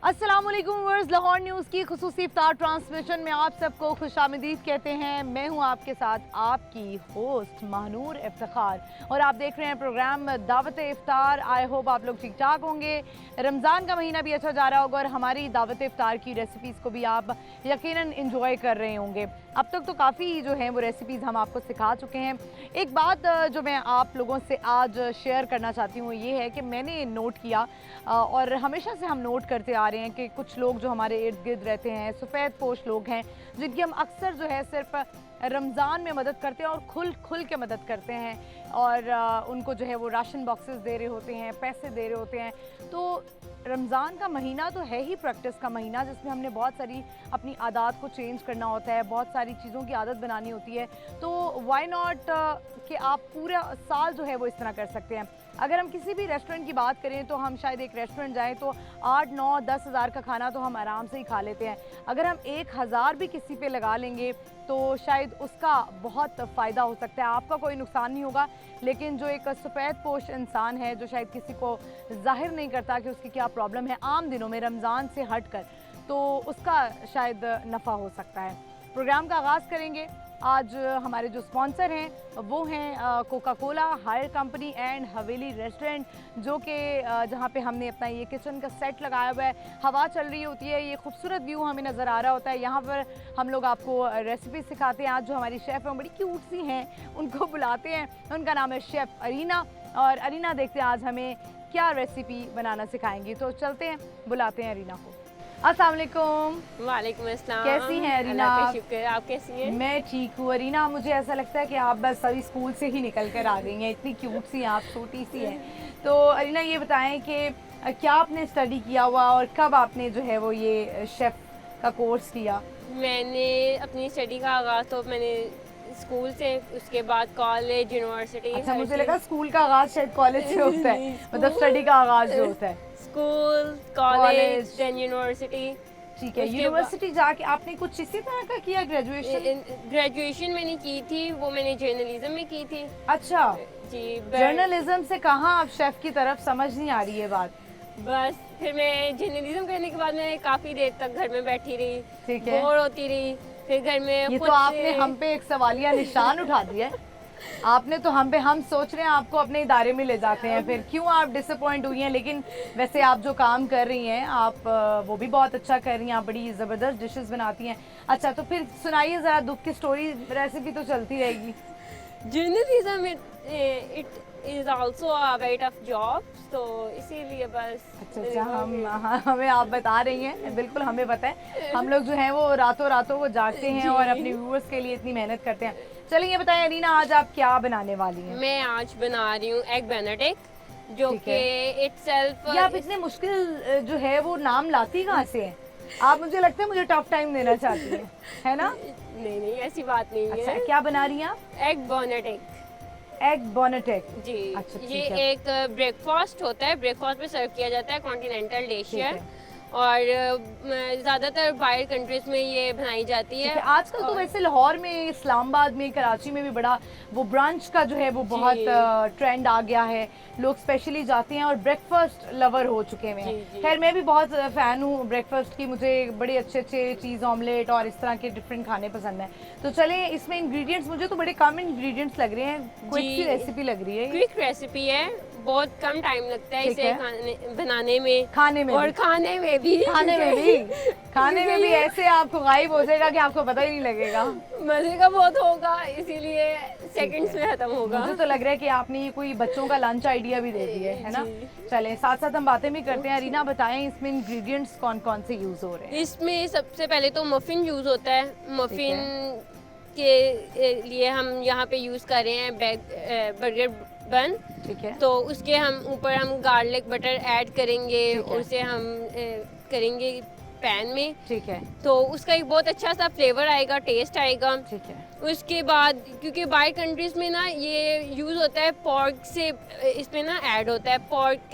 अस्सलाम वालेकुम viewers, Lahore news की खुसूसी इफ्तार ट्रांसमिशन में आप सबको खुशामदीद कहते हैं। मैं हूं आपके साथ आपकी होस्ट महानूर इफ्तिखार और आप देख रहे हैं प्रोग्राम दावत इफ्तार। आई होप आप लोग ठीक ठाक होंगे। रमज़ान का महीना भी अच्छा जा रहा होगा और हमारी दावत इफ्तार की रेसिपीज़ को भी आप यकीनन इंजॉय कर रहे होंगे। अब तक तो काफ़ी जो हैं वो रेसिपीज़ हम आपको सिखा चुके हैं। एक बात जो मैं आप लोगों से आज शेयर करना चाहती हूँ ये है कि मैंने नोट किया और हमेशा से हम नोट करते आ रहे हैं कि कुछ लोग जो हमारे इर्द गिर्द रहते हैं, सफ़ेद पोश लोग हैं, जिनकी हम अक्सर जो है सिर्फ रमज़ान में मदद करते हैं और खुल के मदद करते हैं और उनको जो है वो राशन बॉक्सेस दे रहे होते हैं, पैसे दे रहे होते हैं। तो रमज़ान का महीना तो है ही प्रैक्टिस का महीना, जिसमें हमने बहुत सारी अपनी आदत को चेंज करना होता है, बहुत सारी चीज़ों की आदत बनानी होती है। तो वाई नॉट कि आप पूरा साल जो है वो इस तरह कर सकते हैं। अगर हम किसी भी रेस्टोरेंट की बात करें तो हम शायद एक रेस्टोरेंट जाएं तो 8-9-10 हज़ार का खाना तो हम आराम से ही खा लेते हैं। अगर हम 1,000 भी किसी पे लगा लेंगे तो शायद उसका बहुत फ़ायदा हो सकता है, आपका कोई नुकसान नहीं होगा। लेकिन जो एक सफ़ेद पोश इंसान है जो शायद किसी को जाहिर नहीं करता कि उसकी क्या प्रॉब्लम है आम दिनों में रमज़ान से हट कर, तो उसका शायद नफ़ा हो सकता है। प्रोग्राम का आगाज़ करेंगे। आज हमारे जो स्पॉन्सर हैं वो हैं Coca Cola, Haier company and Haveli restaurant, जो कि जहाँ पे हमने अपना ये किचन का सेट लगाया हुआ है। हवा चल रही होती है, ये खूबसूरत व्यू हमें नज़र आ रहा होता है। यहाँ पर हम लोग आपको रेसिपी सिखाते हैं। आज जो हमारी शेफ़ हैं बड़ी क्यूट सी हैं, उनको बुलाते हैं। उनका नाम है शेफ़ अरीना और अरीना देखते हैं आज हमें क्या रेसिपी बनाना सिखाएंगी। तो चलते हैं, बुलाते हैं अरीना को। अस्सलाम वालेकुम। वालेकुम अस्सलाम। कैसी हैं अरीना? अल्लाह का शुक्र, आप कैसी हैं? मैं ठीक हूँ अरीना। मुझे ऐसा लगता है कि आप बस अभी स्कूल से ही निकल कर आ गई हैं, इतनी क्यूट सी हैं आप, छोटी सी हैं। तो अरीना ये बताएं कि क्या आपने स्टडी किया हुआ और कब आपने जो है वो ये शेफ़ का कोर्स किया? मैंने अपनी स्टडी का आगाज़ तो मैंने स्कूल से, उसके बाद कॉलेज, यूनिवर्सिटी। अच्छा, मुझे लगा स्कूल का आगाज़ शायद कॉलेज से होता है, मतलब स्टडी का आगाज़ जो होता है। School, college, then university. ठीक है, यूनिवर्सिटी जाके आपने कुछ इसी तरह का किया? ग्रेजुएशन मैंने की थी, वो मैंने जर्नलिज्म में की थी। अच्छा जी, जर्नलिज्म से कहाँ आप शेफ़ की तरफ, समझ नहीं आ रही है बात। बस फिर मैं जर्नलिज्म करने के बाद मैं काफ़ी देर तक घर में बैठी रही, ठीक है, बोर होती रही। फिर घर में ये तो आपने हम पे एक सवालिया निशान उठा दिया है। आपने तो हम पे, हम सोच रहे हैं आपको अपने इदारे में ले जाते हैं, फिर क्यों आप डिसअपॉइंट हुई हैं? लेकिन वैसे आप जो काम कर रही हैं आप वो भी बहुत अच्छा कर रही हैं, आप बड़ी ज़बरदस्त डिशेस बनाती हैं। अच्छा, तो फिर सुनाइए ज़रा दुख की स्टोरी, रेसिपी तो चलती रहेगी। Journalism it is also a very tough job, तो इसीलिए बस। अच्छा, हमें आप बता रही हैं, बिल्कुल हमें पता है। हम लोग जो हैं वो रातों रातों वो जागते हैं और अपने व्यूअर्स के लिए इतनी मेहनत करते हैं। चलिए ये बताएं अरीना, आज आप क्या बनाने वाली हैं? मैं आज बना रही हूँ एग बेनेडिक्ट, जो कि इटसेल्फ। ये आप इतने मुश्किल जो है वो नाम लाती कहाँ से हैं? आप, मुझे लगता है मुझे टफ टाइम देना चाहती हैं, है ना? नहीं, ऐसी बात नहीं है। अच्छा, क्या बना रही हैं आप? Egg Benedict. एग बेनेडिक्ट जी। अच्छा, ये एक ब्रेकफास्ट होता है, ब्रेकफास्ट में सर्व किया जाता है, कॉन्टिनेंटल डिश है और ज़्यादातर बाहर कंट्रीज में ये बनाई जाती है। आजकल तो वैसे लाहौर में, इस्लामाबाद में, कराची में भी बड़ा वो ब्रंच का जो है वो बहुत ट्रेंड आ गया है। लोग स्पेशली जाते हैं और ब्रेकफास्ट लवर हो चुके हैं। खैर मैं भी बहुत फ़ैन हूँ ब्रेकफास्ट की, मुझे बड़े अच्छे अच्छे चीज़ ऑमलेट और इस तरह के डिफरेंट खाने पसंद हैं। तो चलें, इसमें इंग्रेडिएंट्स मुझे तो बड़े कम इंग्रेडिएंट्स लग रहे हैं, क्विक सी रेसिपी लग रही है। क्विक रेसिपी है, बहुत कम टाइम लगता है इसे बनाने में, खाने में और खाने में भी ऐसे आपको गायब हो जाएगा कि आपको पता ही नहीं लगेगा। मजे का बहुत होगा, इसीलिए सेकंड्स में खत्म होगा। मुझे तो लग रहा है कि आपने ये कोई बच्चों का लंच आइडिया भी दे दिया है ना? चलें, साथ साथ हम बातें भी करते हैं। अरीना बताएं इसमें इंग्रेडिएंट्स कौन कौन से यूज हो रहे हैं? इसमें सबसे पहले तो मफिन यूज होता है। मफिन के लिए हम यहाँ पे यूज कर रहे हैं बर्गर बन। ठीक है, तो उसके हम ऊपर हम गार्लिक बटर ऐड करेंगे, उसे हम करेंगे पैन में। ठीक है, तो उसका एक बहुत अच्छा सा फ्लेवर आएगा, टेस्ट आएगा। ठीक है। उसके बाद क्योंकि बाहर कंट्रीज में ना ये यूज़ होता है पोर्क से, इसमें ना ऐड होता है पोर्क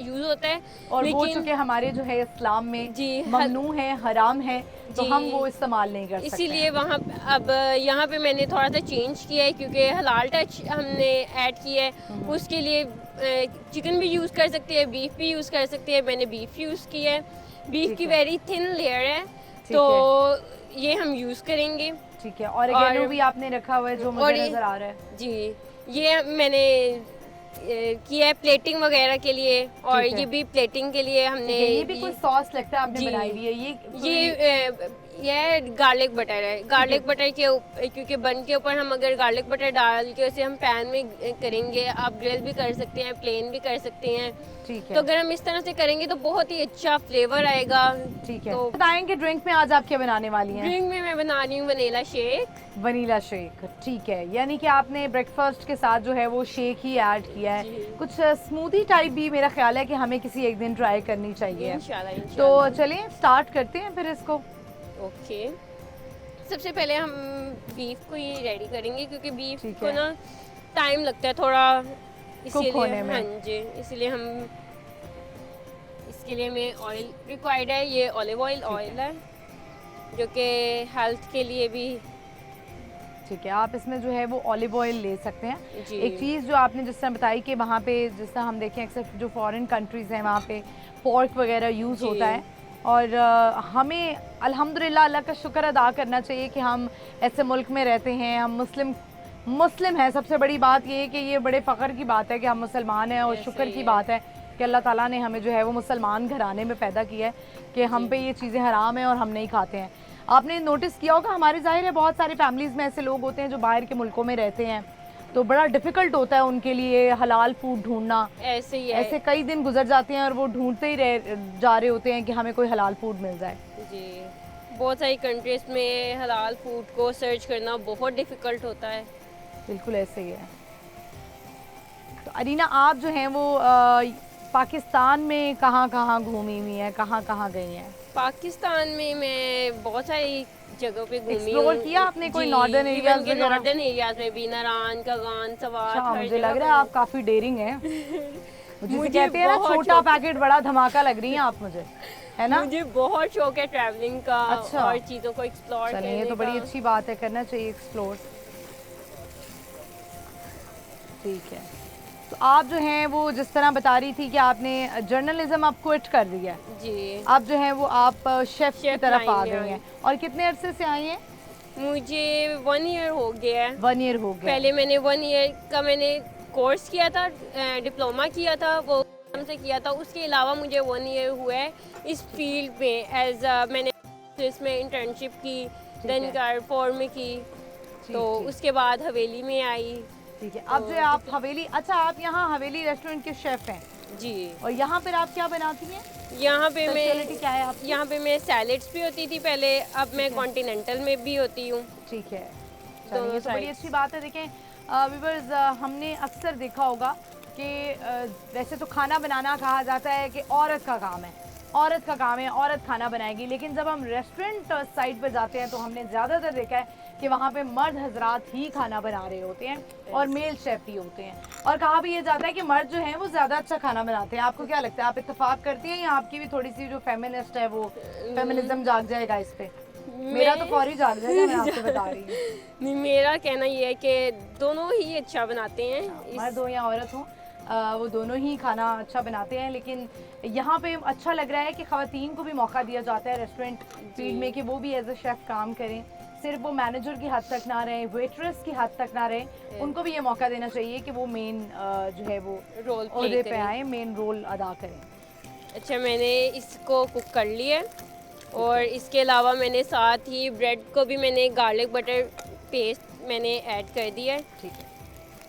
यूज़ होता है, और वो लेकिन चूंकि हमारे जो है इस्लाम में जी ममनू है, हराम है, तो जी, हम वो इस्तेमाल नहीं कर सकते इसीलिए हैं। वहाँ अब यहाँ पे मैंने थोड़ा सा चेंज किया है क्योंकि हलाल टच हमने ऐड किया है। उसके लिए चिकन भी यूज़ कर सकते हैं, बीफ भी यूज़ कर सकते हैं। मैंने बीफ यूज़ किया है, बीफ ठीक की है। वेरी थिन लेयर है, ठीक तो है। ये हम यूज़ करेंगे। ठीक है, और ऑरिगेनो भी आपने रखा हुआ है जो और मुझे नजर आ रहा है। जी, ये मैंने किया है प्लेटिंग वगैरह के लिए, और ठीक है। ये भी प्लेटिंग के लिए हमने ठीक है, ये भी कोई सॉस लगता है आपने जी, बनाई हुई है ये गार्लिक बटर है। गार्लिक बटर के क्योंकि बन के ऊपर हम अगर गार्लिक बटर डाल के उसे हम पैन में करेंगे, आप ग्रिल भी कर सकते हैं, प्लेन भी कर सकते हैं। ठीक है। तो अगर हम इस तरह से करेंगे तो बहुत ही अच्छा फ्लेवर आएगा। ठीक है, तो बताएंगे ड्रिंक में आज आप क्या बनाने वाली हैं? ड्रिंक में मैं बना रही हूँ वनीला शेक। वनीला शेक, ठीक है, यानी कि आपने ब्रेकफास्ट के साथ जो है वो शेक ही ऐड किया है। जी। कुछ स्मूदी टाइप भी मेरा ख्याल है कि हमें किसी एक दिन ट्राई करनी चाहिए। इंशाल्लाह, तो इंशाल्लाह। चलिए स्टार्ट करते हैं फिर इसको। ओके, सबसे पहले हम बीफ को ही रेडी करेंगे क्योंकि बीफ ठीक को है। ना टाइम लगता है थोड़ा, इसीलिए होने में। हाँ जी, इसीलिए हम इसके लिए हमें ऑयल रिक्वायर्ड है। ये ऑलिव ऑयल है जो कि हेल्थ के लिए भी। ठीक है, आप इसमें जो है वो ऑलिव ऑयल ले सकते हैं। जी। एक चीज़ जो आपने जिस तरह बताई कि वहाँ पे जिस तरह हम देखें अक्सर जो फॉरेन कंट्रीज़ हैं वहाँ पे पोर्क वगैरह यूज़ जी। होता है, और हमें अल्हम्दुलिल्लाह अल्लाह का शुक्र अदा करना चाहिए कि हम ऐसे मुल्क में रहते हैं, हम मुस्लिम हैं। सबसे बड़ी बात ये है कि ये बड़े फ़ख्र की बात है कि हम मुसलमान हैं, और ऐसे शुक्र ही की है। बात है कि अल्लाह ताला ने हमें जो है वो मुसलमान घराने में पैदा किया है कि हम पे ये चीज़ें हराम हैं और हम नहीं खाते हैं। आपने नोटिस किया होगा, हमारे ज़ाहिर है बहुत सारे फैमिलीज़ में ऐसे लोग होते हैं जो बाहर के मुल्कों में रहते हैं, तो बड़ा डिफ़िकल्ट होता है उनके लिए हलाल फूड ढूंढना। ऐसे ही है। ऐसे कई दिन गुजर जाते हैं और वो ढूंढते ही जा रहे होते हैं कि हमें कोई हलाल फूड मिल जाए। जी, बहुत सारी कंट्रीज में हलाल फूड को सर्च करना बहुत डिफ़िकल्ट होता है। बिल्कुल ऐसे ही है। तो अरीना, आप जो हैं वो पाकिस्तान में कहाँ कहाँ घूमी हुई हैं, कहाँ कहाँ गई हैं? पाकिस्तान में मैं बहुत सारी जगहों पे घूमी एक्सप्लोर हूँ। किया आपने कोई जी, नॉर्दर्न इवन एरियाज के वगैरह? नॉर्दर्न एरियाज में भी, नारान, कगान, सवात, अच्छा, हर मुझे जगह लग रहा है आप काफ़ी डेयरिंग हैं। जिसे मुझे कहते हैं ना बहुत छोटा शौक- पैकेट बड़ा धमाका लग रही हैं आप मुझे, है ना? मुझे बहुत शौक है ट्रैवलिंग का। अच्छा। और चीज़ों को एक्सप्लोर चलिए, करने ये तो बड़ी का। अच्छी बात है, करना चाहिए एक्सप्लोर। ठीक है, तो आप जो हैं वो जिस तरह बता रही थी कि आपने जर्नलिज्म अब क्विट कर दिया है, जी, आप जो है वो आप शेफ की शेफ तरफ लाइन आ में गई आई। हैं। और कितने अरसे से आई हैं? मुझे 1 ईयर हो गया है। 1 ईयर हो गया। पहले मैंने 1 ईयर का मैंने कोर्स किया था, डिप्लोमा किया था, वो से किया था। उसके अलावा मुझे 1 ईयर हुआ है इस फील्ड में एज मैंने इसमें इंटर्नशिप की, देन कारफोर में की, तो उसके बाद हवेली में आई। ठीक है, अब जो है आप हवेली, अच्छा आप यहाँ हवेली रेस्टोरेंट के शेफ हैं, जी, और यहाँ पर आप क्या बनाती हैं? यहाँ पे स्पेशलिटी मैं क्या है आपकी? यहाँ पे मैं सैलेड्स भी होती थी पहले, अब मैं कॉन्टिनेंटल में भी होती हूँ। ठीक है, दोनों चलिए, ये तो बड़ी sides। अच्छी बात है। देखें व्यूअर्स, हमने अक्सर देखा होगा कि वैसे तो खाना बनाना कहा जाता है कि औरत का काम है, औरत का काम है, औरत खाना बनाएगी, लेकिन जब हम रेस्टोरेंट साइड पर जाते हैं तो हमने ज़्यादातर देखा है कि वहाँ पे मर्द हजरात ही खाना बना रहे होते हैं और मेल शेफ ही होते हैं, और कहा भी ये जाता है कि मर्द जो हैं वो ज़्यादा अच्छा खाना बनाते हैं। आपको क्या लगता है, आप इत्तेफाक करती हैं या आपकी भी थोड़ी सी जो फेमिनिस्ट है वो फेमिनिज्म जाग जाएगा इस पे? मेरा तो फौरी जाग जाएगा, मैं आपको बता रही हूँ। नहीं, मेरा कहना ये है कि दोनों ही अच्छा बनाते हैं। मर्द हो या औरत हो, वो दोनों ही खाना अच्छा बनाते हैं, लेकिन यहाँ पे अच्छा लग रहा है कि ख़वातीन को भी मौका दिया जाता है रेस्टोरेंट फील्ड में कि वो भी एज ए शेफ़ काम करें। सिर्फ वो मैनेजर की हद तक ना रहें, वेटरेस की हद तक ना रहें, उनको भी ये मौका देना चाहिए कि वो मेन जो है वो रोल ओहदे प्ले पे करें। आए, मेन रोल अदा करें। अच्छा, मैंने इसको कुक कर लिया है, और इसके अलावा मैंने साथ ही ब्रेड को भी मैंने गार्लिक बटर पेस्ट मैंने ऐड कर दिया है। ठीक है,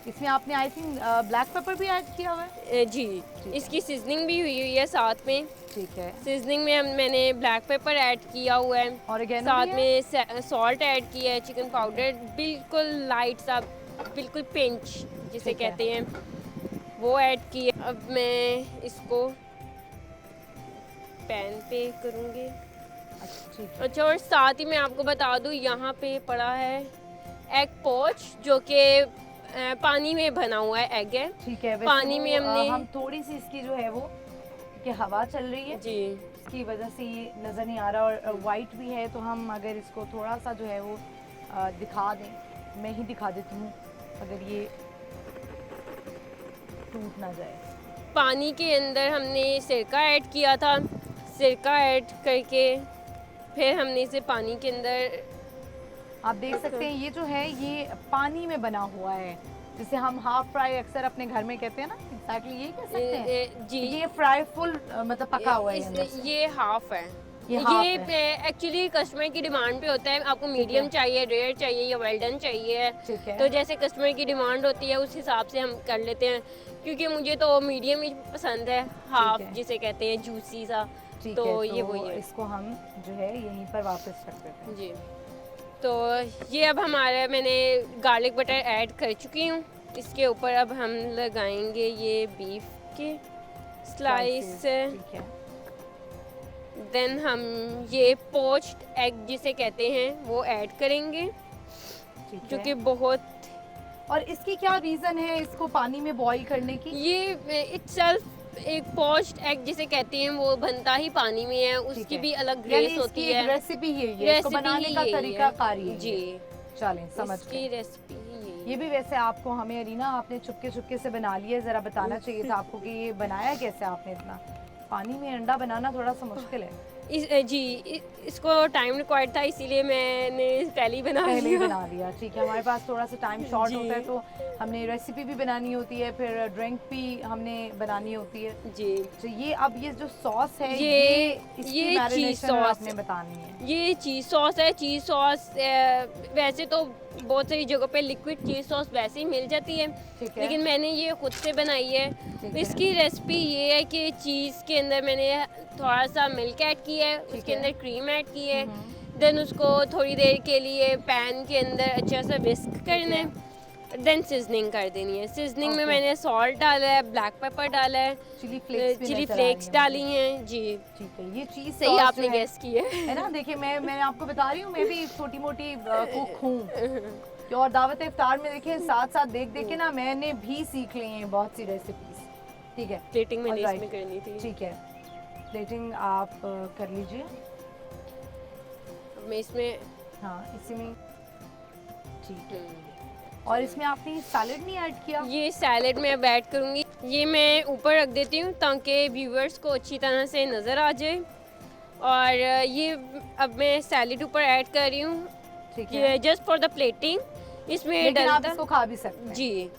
इसमें आपने आई थिंक ब्लैक पेपर भी ऐड किया हुआ है? जी, इसकी सीजनिंग भी हुई है साथ में। ठीक है, सीजनिंग में मैंने ब्लैक पेपर ऐड किया हुआ है, ऑरिगेनो साथ भी है? में सॉल्ट ऐड किया है, चिकन पाउडर बिल्कुल लाइट सा, बिल्कुल पिंच जिसे ठीक है। कहते हैं, वो ऐड किया। अब मैं इसको पैन पे करूँगी। अच्छा, ठीक है। अच्छा, और साथ ही मैं आपको बता दूँ, यहाँ पे पड़ा है एग पोच, जो कि पानी में बना हुआ है एग है। ठीक है, वैसे पानी में हमने हम थोड़ी सी इसकी जो है वो कि हवा चल रही है जी इसकी वजह से ये नज़र नहीं आ रहा, और वाइट भी है, तो हम अगर इसको थोड़ा सा जो है वो दिखा दें, मैं ही दिखा देती हूँ अगर ये टूट ना जाए। पानी के अंदर हमने सिरका ऐड किया था, सिरका ऐड करके फिर हमने इसे पानी के अंदर आप देख सकते हैं ये जो है ये पानी में बना हुआ है, जिसे हम हाफ फ्राई अक्सर अपने घर में कहते हैं ना, एग्जैक्टली ये कह सकते हैं। जी ये फ्राई फुल मतलब पका हुआ है अंदर से। ये हाफ है। ये एक्चुअली कस्टमर की डिमांड पे होता है, आपको मीडियम चाहिए, रेयर चाहिए या वेल डन चाहिए, ठीक है। तो जैसे कस्टमर की डिमांड होती है उस हिसाब से हम कर लेते हैं, क्योंकि मुझे तो मीडियम ही पसंद है, हाफ है। जिसे कहते हैं जूसी सा। ठीक तो है, ये वही है। इसको हम जो है यहीं पर वापस रख देते हैं। जी, तो ये अब हमारा, मैंने गार्लिक बटर ऐड कर चुकी हूँ, इसके ऊपर अब हम लगाएंगे ये बीफ के स्लाइस। ठीक है। देन हम ये पोच्ड एग जिसे कहते हैं वो ऐड करेंगे, ठीक जो है। कि बहुत, और इसकी क्या रीज़न है इसको पानी में बॉईल करने की? ये इटसेल्फ एक पोच्ड एग जिसे कहते हैं वो बनता ही पानी में है, उसकी है। भी अलग यानी ग्रेस इसकी होती एक है, रेसिपी ही है, इसको बनाने का तरीका कारी है। जी, चलें समझ इसकी गए। रेसिपी ही ये भी वैसे आपको हमें अरीना आपने चुपके चुपके से बना लिया, जरा बताना चाहिए था आपको कि ये बनाया कैसे आपने इतना। पानी में अंडा बनाना थोड़ा सा मुश्किल है। इसको टाइम रिक्वायर्ड था, इसीलिए मैंने पहले ही बना पहले ही लिया। बना लिया, ठीक है। हमारे पास थोड़ा सा टाइम शॉर्ट जी। होता है, तो हमने रेसिपी भी बनानी होती है, फिर ड्रिंक भी हमने बनानी होती है। जी, तो ये अब ये जो सॉस है इसकी ये मैरिनेशन चीज़ सॉस आपने बतानी है। ये चीज़ सॉस है। चीज़ सॉस वैसे तो बहुत सारी जगहों पे लिक्विड चीज़ सॉस वैसे ही मिल जाती है, ठीक है। लेकिन मैंने ये खुद से बनाई है। ठीक है। इसकी रेसिपी ये है कि चीज़ के अंदर मैंने थोड़ा सा मिल्क ऐड किया है, उसके है। अंदर क्रीम ऐड की है, देन उसको थोड़ी देर के लिए पैन के अंदर अच्छा सा विस्क करना है, देन सीजनिंग कर देनी है। सीजनिंग में ओके। मैंने सॉल्ट डाला है, ब्लैक पेपर डाला है, चिली फ्लेक्स भी चिली नजर आ फ्लेक्स रही हैं डाली मुझे। हैं। जी, ठीक है, ये चीज सही सॉस आपने जो है गेस की है। ना, देखिए मैं आपको बता रही हूँ, मैं भी छोटी मोटी कुक हूँ, और दावत इफ्तार में देखिए साथ साथ देख देख के ना मैंने भी सीख ली हैं बहुत सी रेसिपीज। ठीक है, प्लेटिंग मैंने Alright. इसमें करनी थी। ठीक है, प्लेटिंग आप कर लीजिए। मैं इसमें हाँ, इसी में ठीक है। और इसमें आपने सैलेड नहीं ऐड किया? ये सैलेड में अब ऐड करूँगी, ये मैं ऊपर रख देती हूँ ताकि व्यूअर्स को अच्छी तरह से नज़र आ जाए। और ये अब मैं सैलेड ऊपर ऐड कर रही हूँ, ठीक है, जस्ट फॉर द प्लेटिंग। इसमें लेकिन आप डलता इसको खा भी सकते हैं। जी,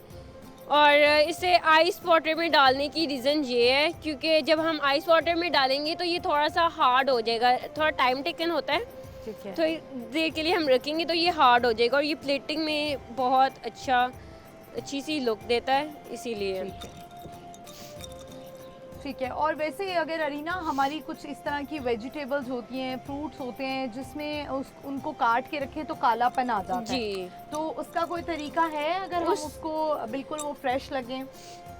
और इसे आइस वाटर में डालने की रीज़न ये है क्योंकि जब हम आइस वाटर में डालेंगे तो ये थोड़ा सा हार्ड हो जाएगा, थोड़ा टाइम टेकन होता है, ठीक है। थोड़ी देर के लिए हम रखेंगे तो ये हार्ड हो जाएगा, और ये प्लेटिंग में बहुत अच्छी सी लुक देता है, इसीलिए। ठीक है, ठीक है। और वैसे अगर अरीना हमारी कुछ इस तरह की वेजिटेबल्स होती हैं, फ्रूट्स होते हैं जिसमें उनको काट के रखें तो कालापन आ जाता है, जी, तो उसका कोई तरीका है अगर हम उसको बिल्कुल वो फ्रेश लगें?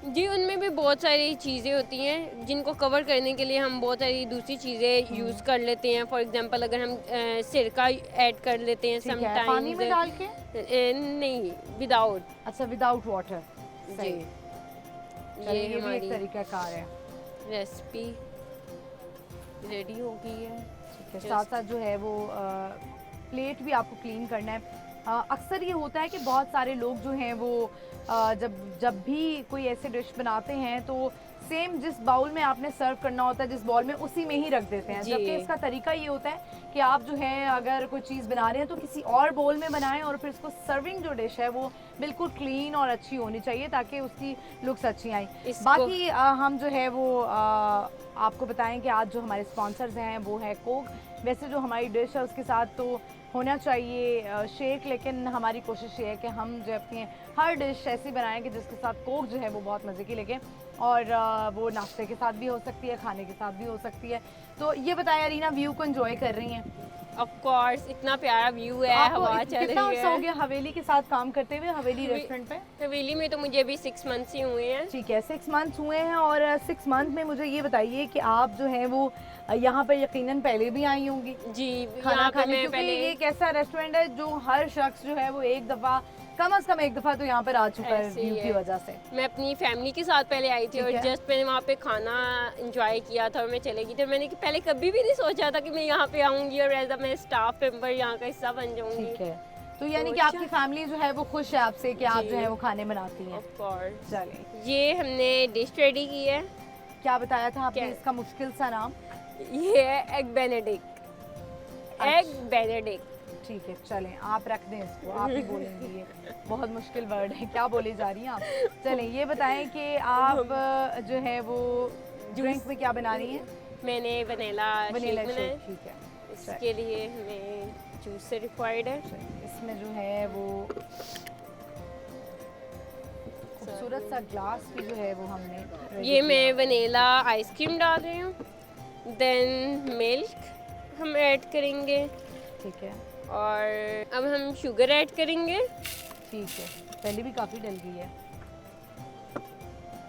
जी, उनमें भी बहुत सारी चीज़ें होती हैं जिनको कवर करने के लिए हम बहुत सारी दूसरी चीज़ें यूज़ कर लेते हैं। फॉर एग्जांपल अगर हम सिरका ऐड कर लेते हैं ठीक है, पानी में डाल के? नहीं, विदाउट। अच्छा, विदाउट वाटर। जी, ये भी एक हमारी तरीका कार है। रेसिपी रेडी हो गई है। ठीक है, साथ साथ जो है वो प्लेट भी आपको क्लीन करना है। अक्सर ये होता है कि बहुत सारे लोग जो हैं वो जब भी कोई ऐसे डिश बनाते हैं तो सेम जिस बाउल में आपने सर्व करना होता है, जिस बाउल में, उसी में ही रख देते हैं, जी। जबकि इसका तरीका ये होता है कि आप जो है अगर कोई चीज़ बना रहे हैं तो किसी और बाउल में बनाएं, और फिर इसको सर्विंग जो डिश है वो बिल्कुल क्लीन और अच्छी होनी चाहिए ताकि उसकी लुक्स अच्छी आई। बाकी हम जो है वो आपको बताएं कि आज जो हमारे स्पॉन्सर्स हैं वो है कोक। वैसे जो हमारी डिश है उसके साथ तो होना चाहिए शेक, लेकिन हमारी कोशिश ये है कि हम जो अपनी हर डिश ऐसी बनाएं कि जिसके साथ कोक जो है वो बहुत मज़े की लगे, और वो नाश्ते के साथ भी हो सकती है, खाने के साथ भी हो सकती है। तो ये बताया रीना, व्यू को एंजॉय कर रही हैं? ऑफ कोर्स, इतना प्यारा व्यू है, आपको हवा चल कितना रही अर्सा हो है। गया हवेली के साथ काम करते हुए, हवेली रेस्टोरेंट पे? हवेली में तो मुझे अभी 6 मंथ्स ही हुए हैं। ठीक है, 6 मंथ्स हुए हैं। और 6 मंथ में मुझे ये बताइए कि आप जो है वो यहाँ पर यकीनन पहले भी आई होंगी जी, खाना यहाँ पे खाने, मैं क्योंकि पहले ये एक ऐसा रेस्टोरेंट है जो हर शख्स जो है वो एक दफ़ा, कम से कम एक दफ़ा तो यहाँ पर आ चुका है ऐसे ही व्यू की है। वजह से। मैं अपनी फैमिली के साथ पहले आई थी ठीक और है। जस्ट मैंने वहाँ पे खाना एंजॉय किया था और मैं चले गई थी। मैंने पहले कभी भी नहीं सोचा था कि मैं यहाँ पे आऊँगी और एज अ मैं स्टाफ मेंबर यहाँ का हिस्सा बन जाऊँगी। ठीक है, तो यानी तो कि आपकी फैमिली जो है वो खुश है आपसे कि आप जी। जो है वो खाने बनाती हैं। Of course. चलिए, ये हमने डिश रेडी की है। क्या बताया था आपने क्या? इसका मुश्किल सा नाम? ये है एग बेनेडिक्ट। Egg Benedict. ठीक है, चलें आप रख दें इसको, आप ही बोलेंगी। ये बहुत मुश्किल वर्ड है, क्या बोली जा रही हैं आप? चलें ये बताएं कि आप जो है वो ड्रिंक में क्या बना रही हैं? मैंने वनीला वनीला शेक बनाया शेक, है। ठीक है। इसके लिए हमें जूस रिक्वायर्ड है। इसमें जो है वो खूबसूरत सा ग्लास भी जो है वो हमने ready ये किया। मैं वनीला आइसक्रीम डाल रही हूँ, देन मिल्क हम ऐड करेंगे ठीक है, और अब हम शुगर ऐड करेंगे। ठीक है, पहले भी काफ़ी डल गई है।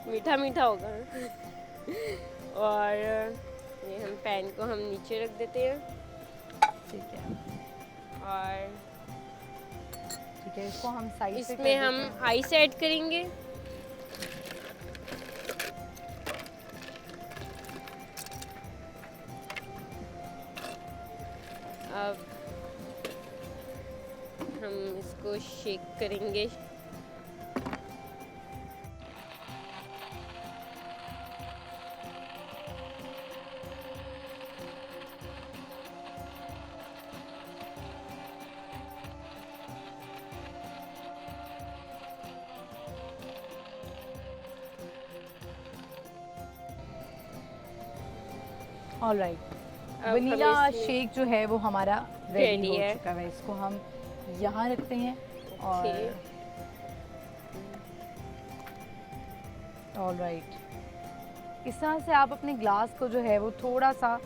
मीठा मीठा होगा। और ये हम पैन को हम नीचे रख देते हैं ठीक है, और ठीक है, इसको हम साइड पे कर इसमें देते हम हैं। आइस ऐड करेंगे। अब हम इसको शेक करेंगे। ऑलराइट, अब वनीला हमें इसमें- शेक जो है वो हमारा रेडी Ready हो है। चुका है। इसको हम यहाँ रखते हैं और ऑलराइट, इस तरह से आप अपने ग्लास को जो है वो थोड़ा सा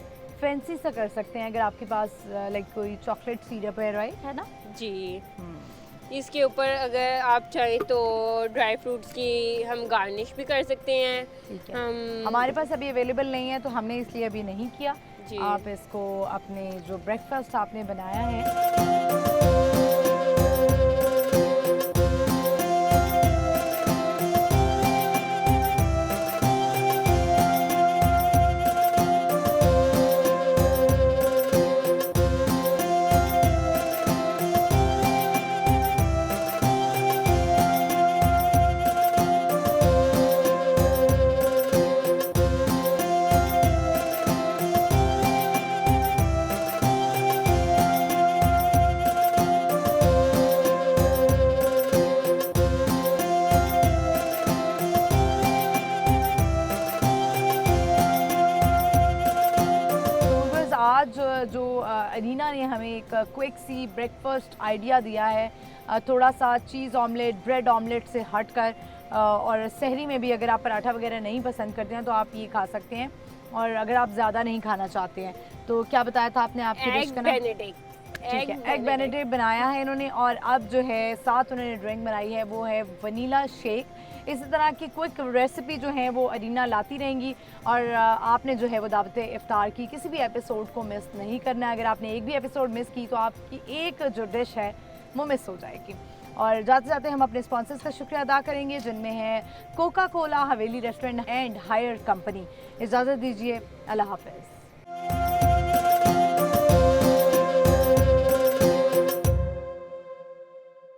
फैंसी सा कर सकते हैं अगर आपके पास लाइक कोई चॉकलेट सिरप है, राइट है ना? जी, इसके ऊपर अगर आप चाहें तो ड्राई फ्रूट्स की हम गार्निश भी कर सकते हैं। ठीक है, हम हमारे पास अभी अवेलेबल नहीं है तो हमने इसलिए अभी नहीं किया। जी। आप इसको अपने जो ब्रेकफास्ट आपने बनाया है आज जो अरीना ने हमें एक क्विक सी ब्रेकफास्ट आइडिया दिया है, थोड़ा सा चीज़ ऑमलेट, ब्रेड ऑमलेट से हटकर, और सहरी में भी अगर आप पराठा वगैरह नहीं पसंद करते हैं तो आप ये खा सकते हैं। और अगर आप ज़्यादा नहीं खाना चाहते हैं तो क्या बताया था आपने आपकी डिश एग का नाम? बेनेडिक्ट। ठीक है, एग बेनेडिक्ट बनाया है इन्होंने। और अब जो है साथ उन्होंने ड्रिंक बनाई है वो है वनीला शेक। इसी तरह की क्विक रेसिपी जो है वो अरीना लाती रहेंगी। और आपने जो है वो दावत इफ्तार की किसी भी एपिसोड को मिस नहीं करना है। अगर आपने एक भी एपिसोड मिस की तो आपकी एक जो डिश है वो मिस हो जाएगी। और जाते जाते हम अपने स्पॉन्सर्स का शुक्रिया अदा करेंगे जिनमें है Coca Cola, Haveli restaurant and higher company. इजाज़त दीजिए, अल्लाह हाफ़िज़।